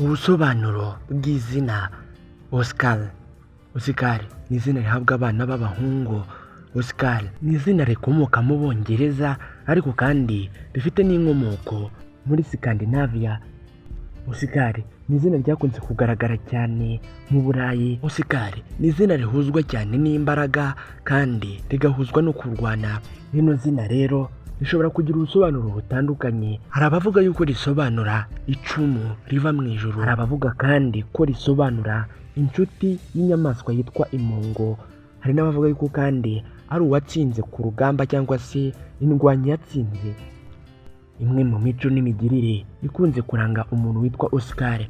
Ubusobanuro bw'izina Oscar. Oscar ni izina rihabwa abana b'abahungu. Oscar ni izina rikomoka mu Bongereza ariko kandi rifite n'inkomoko muri Scandinavia. Oscar ni izina ryakunze kugaragara cyane mu Burayi. Oscar ni izina rihuzwa cyane n'imbaraga kandi rigahuzwa no kurwana. Rino zina rero rishobora kugira ubusobanuro butandukanye. Hari abavuga yuko risobanura icumu riva mu ijuru. Hari abavuga kandi ko risobanura inshuti y'inyamaswa yitwa impongo. Hari n'abavuga yuko kandi ari uwatsinze ku rugamba cyangwa se indwanyi yatsinze. Imwe mu mico n'imigirire ikunze kuranga umuntu witwa Oscar.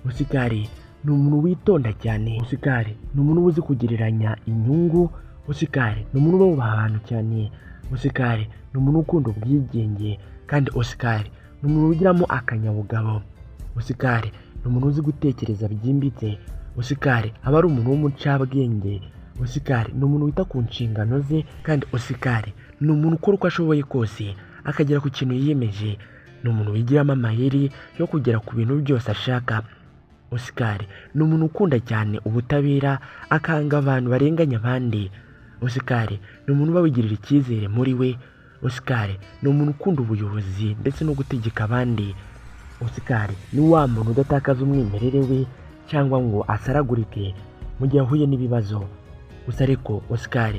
Oscar ni umuntu witonda cyane. Oscar ni umuntu uzi kugereranya inyungu. Oscar ni umuntu wubaha abantu cyane. Oscar ni umuntu ukunda ubwigenge kandi Oscar ni umuntu ugiramo akanyabugabo. Oscar ni umuntu uzi gutekereza byimbitse. Oscar aba ari umuntu w'umucabwenge. Oscar ni umuntu wita ku nshingano ze kandi Oscar ni umuntu ukora uko ashoboye kose akagera ku kintu yiyemeje. Ni umuntu wigiramo amayeri yo kugera ku bintu byose ashaka. Oscar ni umuntu ukunda cyane ubutabera akanga abantu barenganya abandi. Oscar ni umuntu uba wigirira icyizere muri we. Oscar ni umuntu ukunda ubuyobozi ndetse no gutegeka abandi. Oscar ni wa muntu udatakaza umwimerere we cyangwa ngo asaragurike mu gihe ahuye n'ibibazo. Gusa ariko Oscar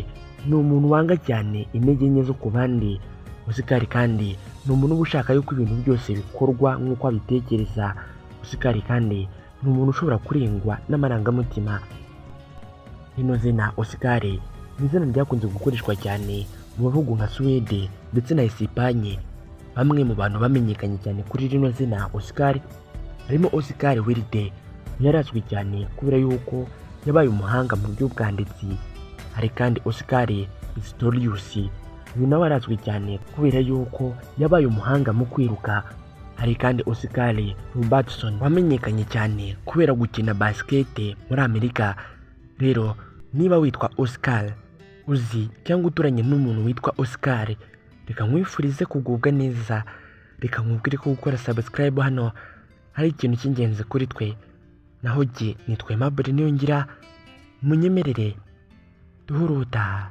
ni umuntu wanga cyane intege nke zo ku bandi. Oscar kandi ni umuntu uba ushaka yuko ibintu byose bikorwa nk'uko abitekereza. Oscar kandi ni umuntu ushobora kurengwa n'amarangamutima. Rino zina Oscar ni izina ryakunze gukoreshwa cyane mu bihugu nka Suwede ndetse na Esipanye. Bamwe mu bantu bamenyekanye cyane kuri rino zina Oscar harimo Oscar Wilde. Yarazwi cyane kubera yuko yabaye umuhanga mu by'ubwanditsi. Hari kandi Oscar Pistorius. Uyu nawe arazwi cyane kubera yuko yabaye umuhanga mu kwiruka. Hari kandi Oscar Robertson wamenyekanye cyane kubera gukina basket muri Amerika. Rero niba witwa Oscar uzi cyangwa uturanye n'umuntu witwa Oscar, reka nkwifurize kugubwa neza. Reka nkubwire ko gukora subscribe hano hari ikintu cy'ingenzi kuri twe. Naho jye nitwa Aimable Niyongira, munyemerere duhuruta.